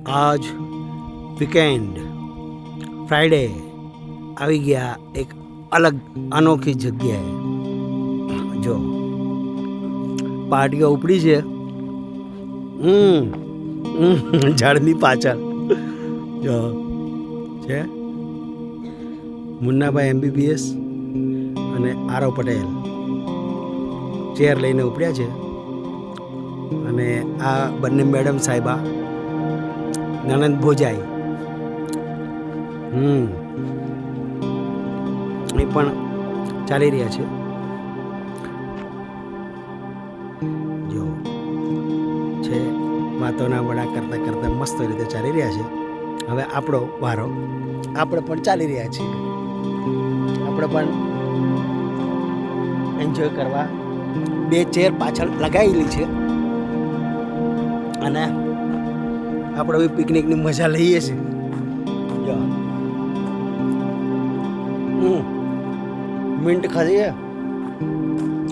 આજ weekend Friday આવી ગયા એક અલગ અનોખી જગ્યાએ. જો પાર્ટીઓ ઉપડી છે ઝાડની પાછળ. જો છે મુન્નાભાઈ MBBS અને આરવ પટેલ ચેર લઈને ઉપડ્યા છે. અને આ બંને મેડમ સાહેબા નનંદ ભોજાઈ એ પણ ચાલી રહ્યા છે. જો છે વાતોના વડા કરતાં કરતાં મસ્ત રીતે ચાલી રહ્યા છે. હવે આપણો વારો, આપણે પણ ચાલી રહ્યા છીએ. આપણે પણ એન્જોય કરવા બે ચેર પાછળ લગાવેલી છે અને આપણે બી પિકનિકની મજા લઈએ છીએ. જો મિન્ટ ખાધી છે,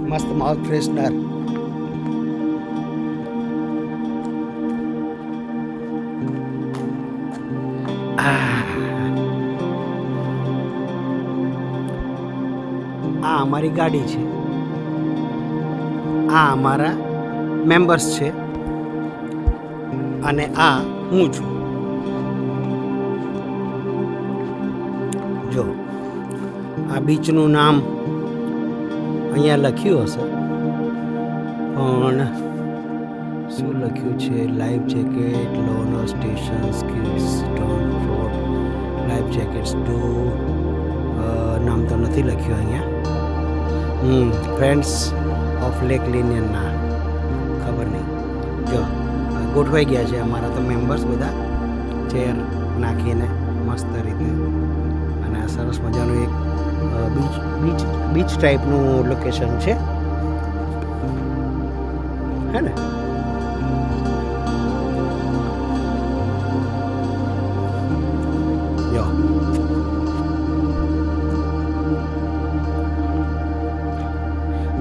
મસ્ત માઉથ ફ્રેશનર. આ અમારી ગાડી છે, આ અમારા મેમ્બર્સ છે અને આ હું છું. જો આ બીચનું નામ અહીંયા લખ્યું હશે પણ શું લખ્યું છે? Life jacket, loner station, skits, stone float, life jackets do. નામ તો નથી લખ્યું અહીંયા. ફ્રેન્ડ્સ ઓફ લેક લિનિયરના ખબર નહીં. જો ગોઠવાઈ ગયા છે અમારા તો મેમ્બર્સ બધા ચેર નાખીને મસ્ત રીતે. અને આ સરસ મજાનું એક બીચ ટાઈપનું લોકેશન છે, હે ને? જો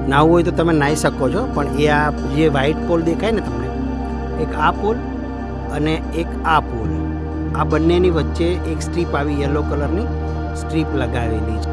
નાવું હોય તો તમે નાહી શકો છો, પણ એ આ જે વ્હાઈટ પોલ દેખાય ને તમને, એક આ પોલ અને એક આ પોલ, આ બંનેની વચ્ચે એક સ્ટ્રીપ આવી યલો કલરની સ્ટ્રીપ લગાવેલી છે.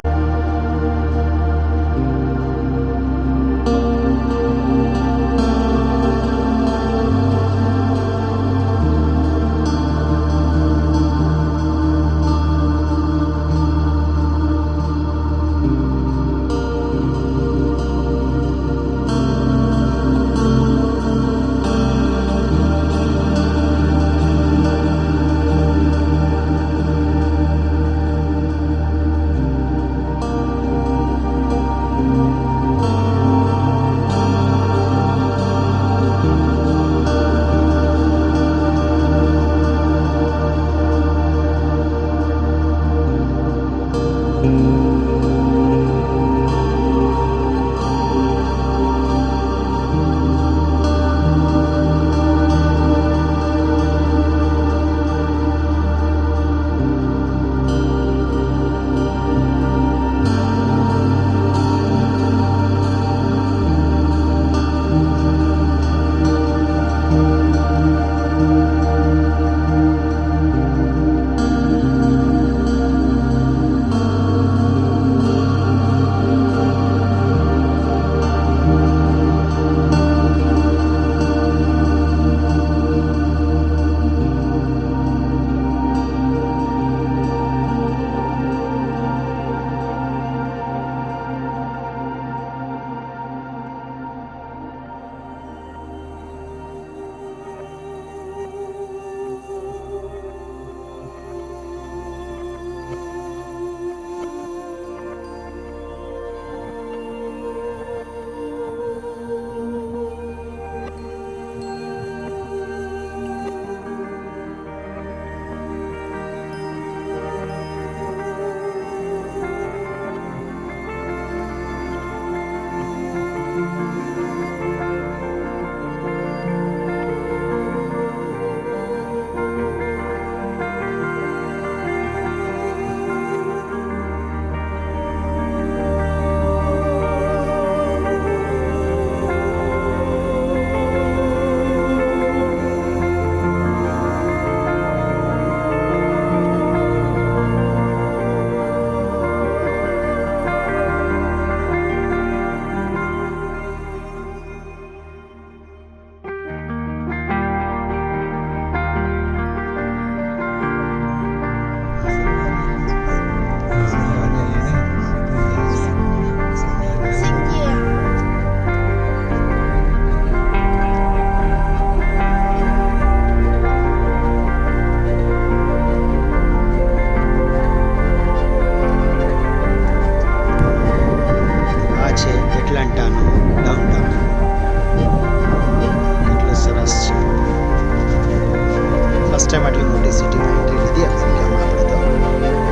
ફર્સ્ટ ટાઈમ આટલી મોટી સિટીમાં એન્ટ્રી લીધી અમેરિકામાં આપણે તો.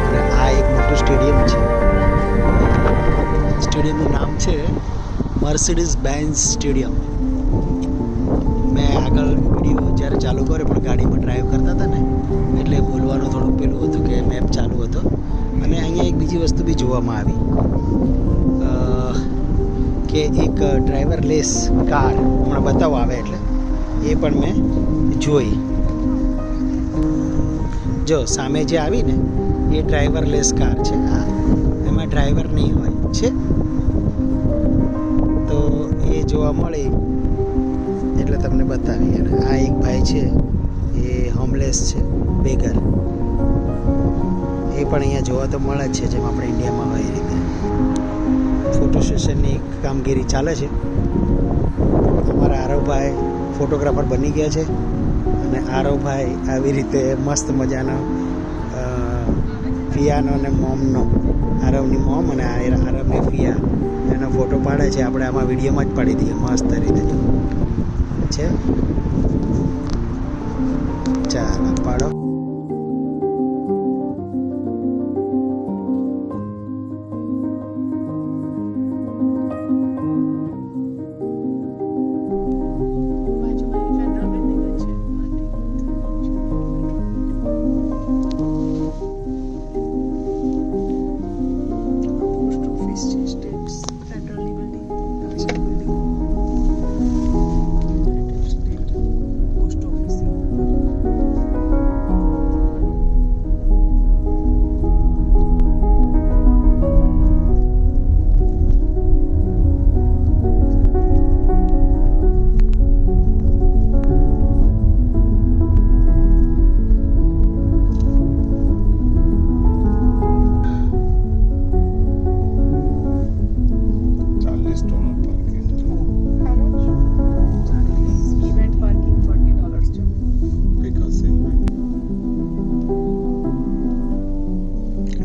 અને આ એક મોટું સ્ટેડિયમ છે. સ્ટેડિયમનું નામ છે મર્સિડીઝ બેન્ઝ સ્ટેડિયમ. મેં આગળ વિડીયો જ્યારે ચાલુ કર્યો પણ ગાડીમાં ડ્રાઈવ કરતા હતા ને એટલે બોલવાનું થોડુંક પેલું હતું કે મેપ ચાલુ હતો. અને અહીંયા એક બીજી વસ્તુ બી જોવામાં આવી કે એક ડ્રાઈવરલેસ કાર હમણાં બતાવો આવે એટલે એ પણ મેં જોઈ. જો સામે જે આવી ને એ ડ્રાઈવરલેસ કાર છે. આ એમાં ડ્રાઈવર નહીં હોય છે તો એ જોવા મળી એટલે તમને બતાવી. અને આ એક ભાઈ છે એ હોમલેસ છે, બેગર. એ પણ અહીંયા જોવા તો મળે જ છે જેમ આપણે ઇન્ડિયામાં હોય એ રીતે. ફોટો સેશનની કામગીરી ચાલે છે. અમારા આરવભાઈ ફોટોગ્રાફર બની ગયા છે અને આરવભાઈ આવી રીતે મસ્ત મજાનો ફિયાનો અને મોમનો, આરવની મોમ અને આરવની ફિયા એનો ફોટો પાડે છે. આપણે આમાં વિડીયોમાં જ પાડી દઈએ મસ્ત રીતે જો છે. ચાલો પાડો.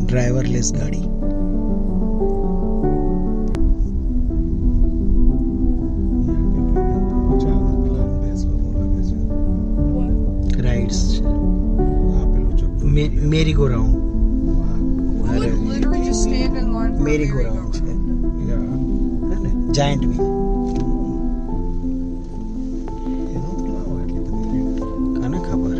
ડ્રાઈવરલેસ ગાડી. રાઇડ્સ છે. મેરી ગો રાઉન્ડ. મેરી ગો રાઉન્ડ છે. Giant wheel. કાને ખબર.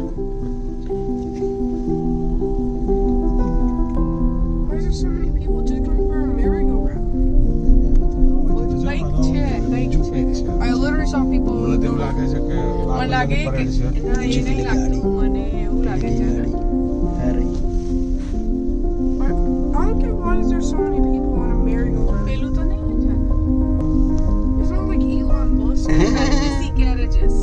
Some people મને લાગે કે ના એ નહીં લાગતું, મને એવું લાગે છે. I don't get why is there so many people on a merry-go-round. પેલું તો નહીં છે. It's not like Elon Musk. Busy carriages.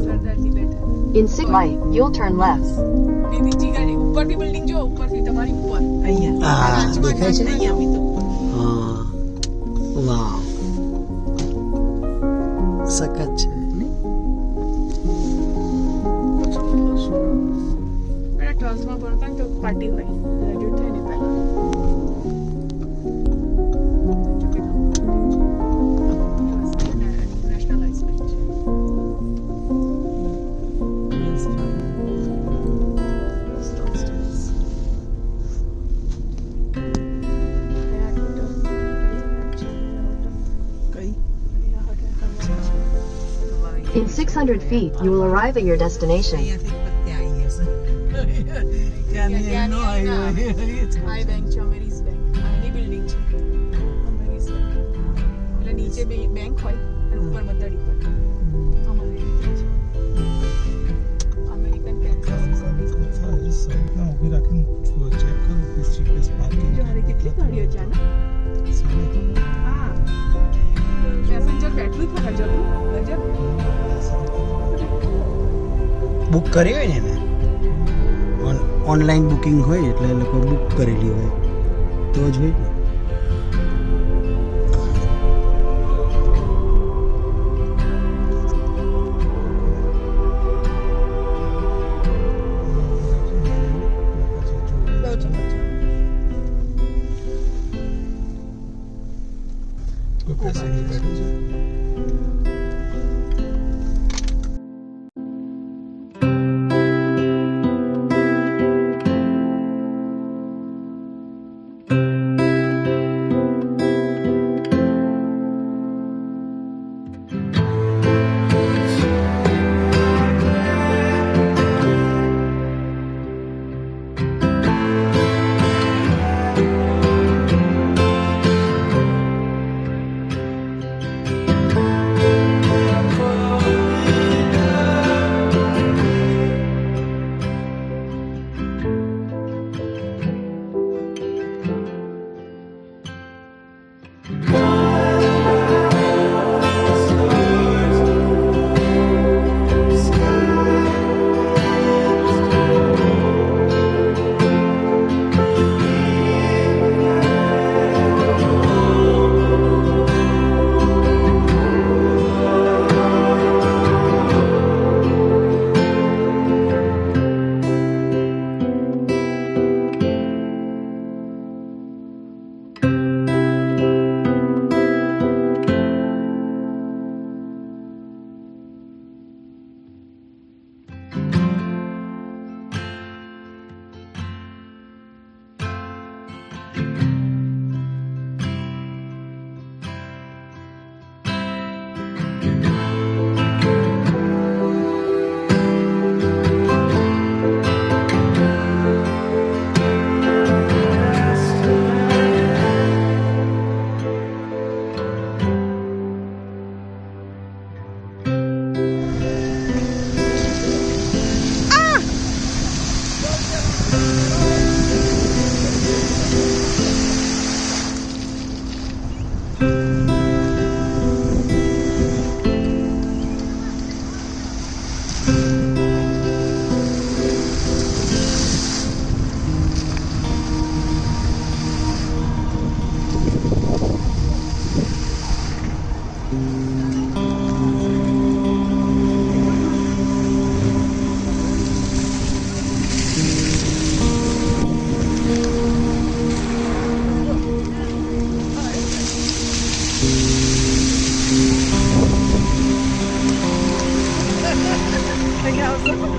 Sardarji બેઠા. In 6 right, you'll turn left. બીજી ગાડી ઉપરથી બિલ્ડિંગ જો, ઉપરથી તમારી ઉપર અહીંયા દેખાય છે અહીંયા બી તો હા. વાવ સખત છે. પેલા 12th માં ભણતા ને તો પાર્ટી હોય, ગ્રેજ્યુએટ થાય ને પહેલા નેશનલાઇઝ કરી છે. In 600 feet, you will arrive at your destination. I bank છે, અમેરીઝ બેંક. આની બિલ્ડિંગ છે અમેરીઝ બેંક. એટલે નીચે બે બેંક હોય અને ઉપર બધા ડિપાર્ટમેન્ટ. અમારી રીતે છે અમેરિકન બેંક. જો હારે કેટલી ગાડીઓ છે ને. હા પેસેન્જર બેઠું ખરા જતું ગજબ. બુક કરી હોય ને એને ઓનલાઈન બુકિંગ હોય એટલે એ લોકો બુક કરેલી હોય તો જ હોય ને. અહીંયા આવશો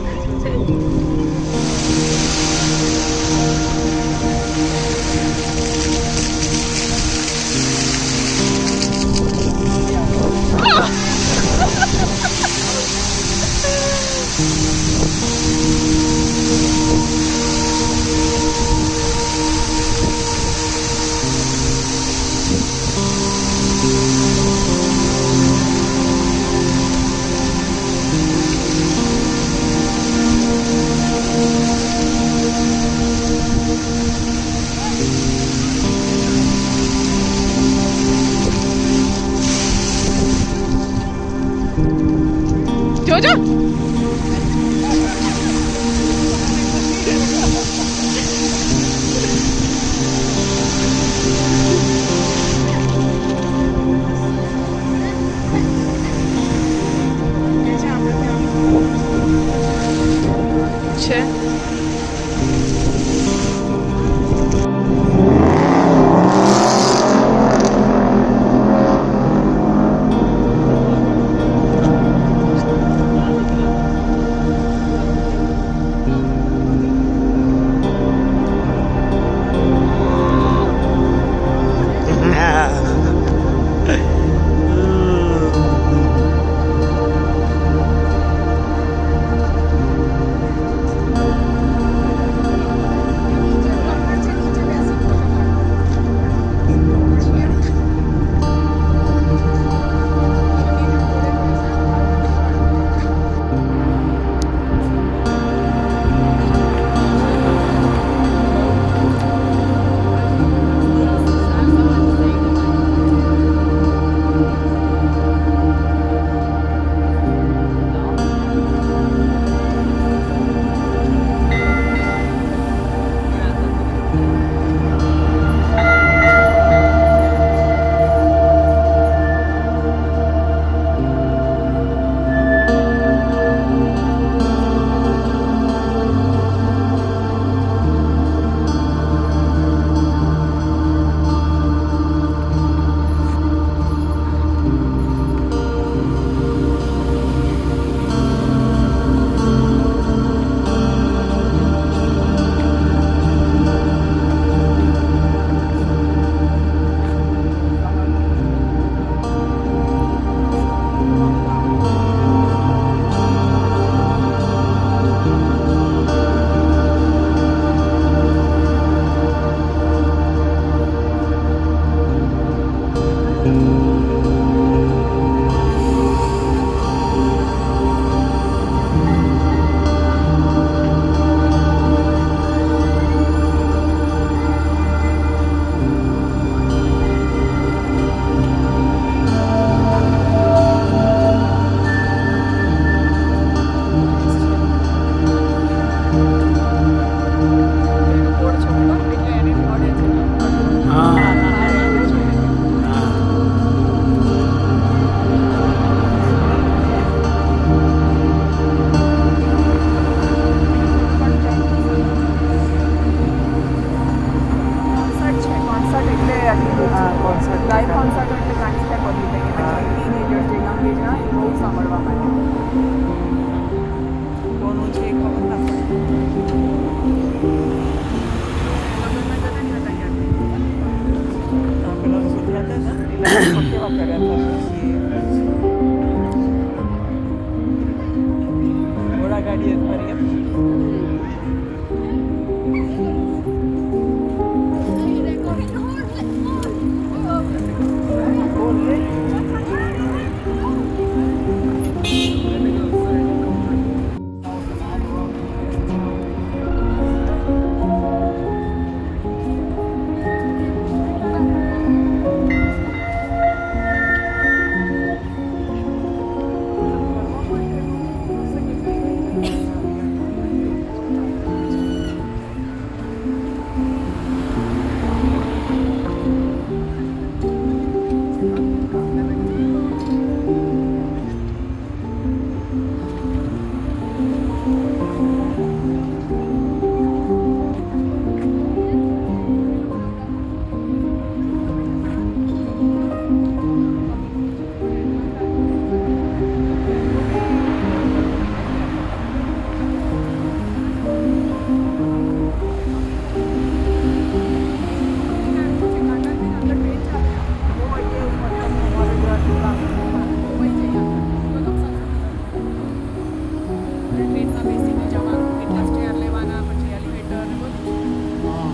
બસમાં બેસીને જવાનું, કેટલા સ્ટેર લેવાના, પછી એલિવેટર ને બધું. હા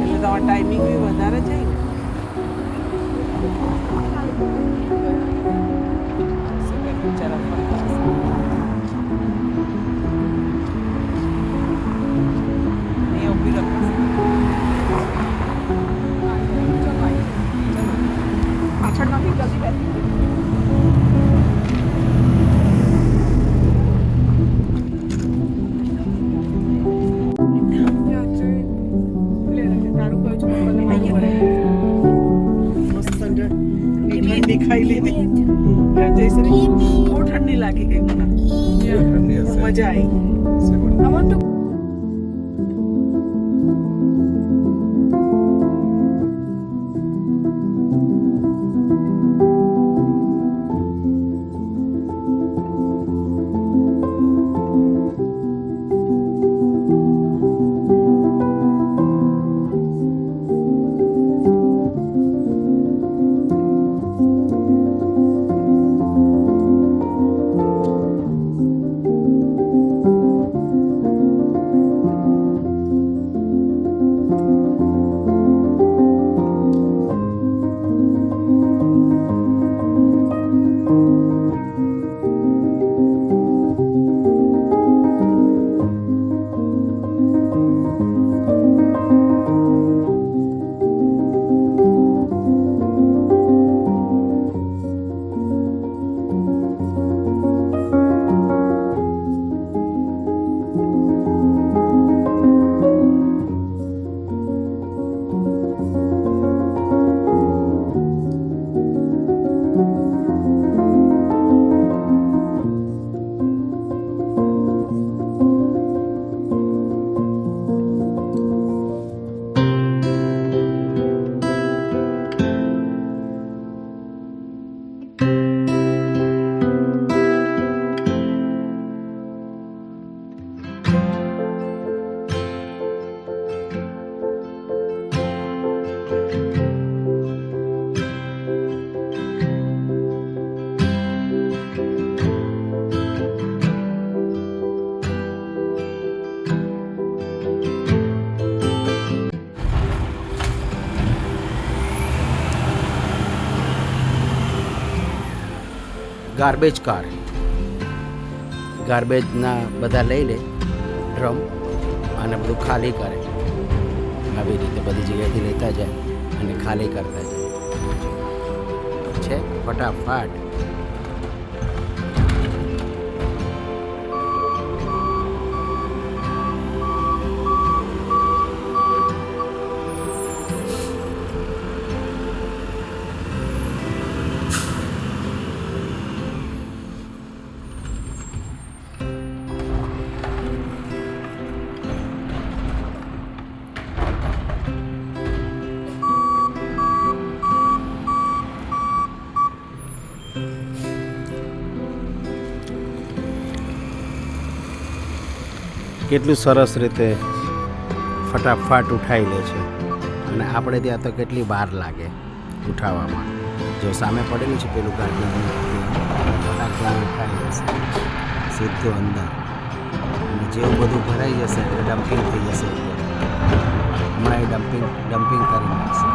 એટલે તમારો ટાઈમિંગ બી વધારે જાય ને. બિચારા ફરતા હશે. અહીંયા ઊભી રખાશે. પાછળ નથી જલ્દી બેસી ગઈ. તારું કહું છું મસ્ત ઠંડી ખાઈ લીધી. જયશ્રી બહુ ઠંડી લાગી ગઈ મને. મજા આવી. ગાર્બેજ કાર, ગાર્બેજના બધા લઈ લે ડ્રમ અને બધું ખાલી કરે. આવી રીતે બધી જગ્યાએથી લેતા જાય અને ખાલી કરતા જાય છે ફટાફટ. કેટલું સરસ રીતે ફટાફટ ઉઠાવી લે છે અને આપણે ત્યાં તો કેટલી વાર લાગે ઉઠાવવામાં. જો સામે પડેલું છે પેલું ગાડી ફટાફટ ઉઠાવી લેશે સીધું અંદર અને જેવું બધું ભરાઈ જશે એટલે ડમ્પિંગ થઈ જશે. હમણાં એ ડમ્પિંગ કરી નાખશે.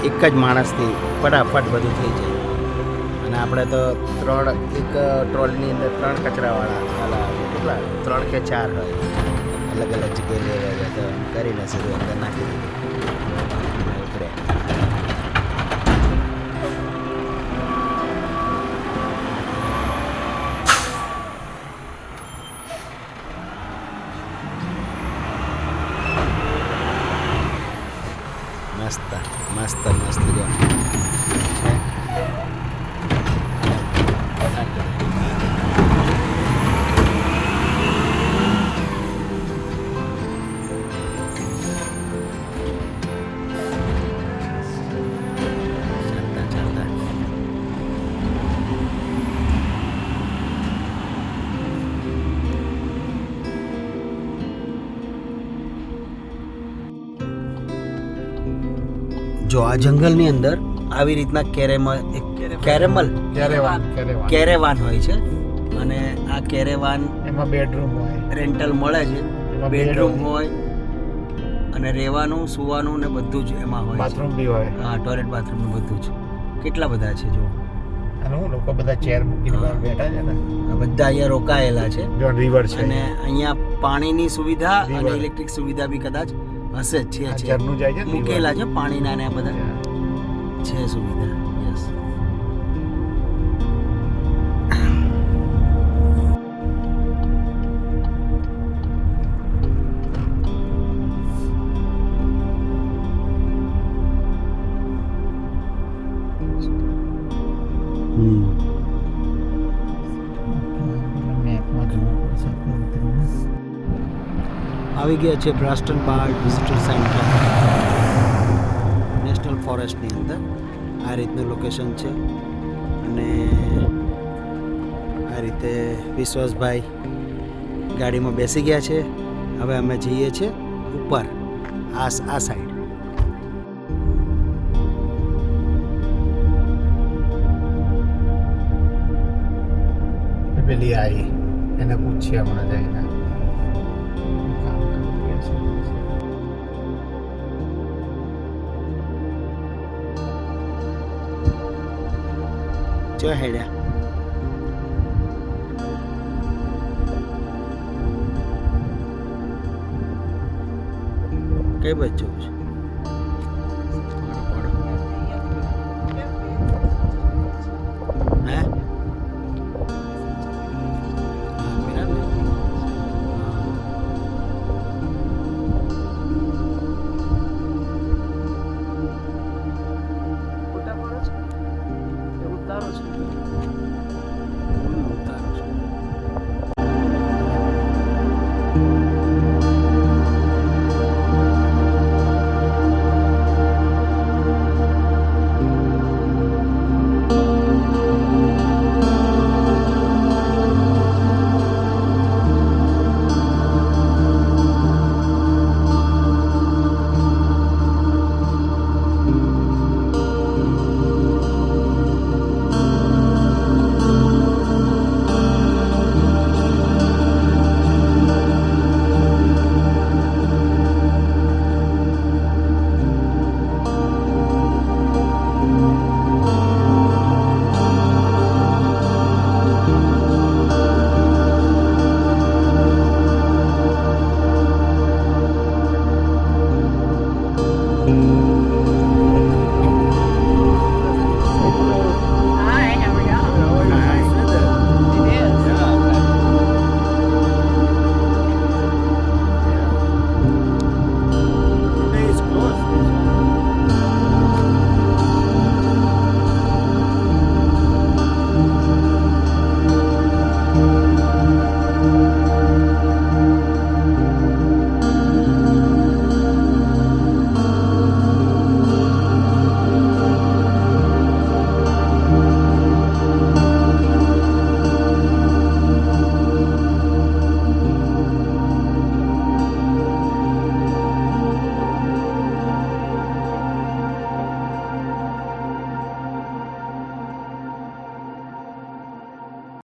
એક જ માણસથી ફટાફટ બધું થઈ જાય. અને આપણે તો એક ટ્રોલીની અંદર 3 કચરાવાળા કેટલા 3 કે 4 હોય અલગ અલગ જગ્યાએ લેવા જાય તો કરીને સીધું અંદર નાખી દીધું. મસ્ત મસ્ત મસ્ત જો જો આ જંગલની અંદર આવી રીતના કેરેમલ કેરેવાન હોય છે અને આ કેરેવાન એમાં બેડરૂમ હોય, રેન્ટલ મળે છે, એમાં બેડરૂમ હોય અને રહેવાનું સૂવાનું ને બધું જ એમાં હોય છે. બાથરૂમ બી હોય. હા, ટોયલેટ બાથરૂમ ને બધું જ. કેટલા બધા છે જો, અને હું લોકો બધા ચેર મૂકીને બહાર બેઠા છે ને. આ બધા અહીંયા રોકાયેલા છે જો રિવર છે અને અહીંયા પાણીની સુવિધા અને River. ઇલેક્ટ્રિક સુવિધા બી કદાચ હશે જ આ છે ઝરણું જાય છે ને, મૂકેલા છે પાણીના ને આ બધા છે સુવિધા. યસ. મેપમાં જોવું પડશે. આવી ગયા છે બ્રાસ્ટન બાર્ડ વિઝિટર સેન્ટર નેશનલ ફોરેસ્ટની અંદર. આ રીતનું લોકેશન છે અને આ રીતે વિશ્વાસભાઈ ગાડીમાં બેસી ગયા છે. હવે અમે જઈએ છીએ ઉપર આ સાઈડ. પેલી આવી એને પૂછીએ હમણાં જઈને. જો હેડ્યા કઈ બાજુ જવું છે?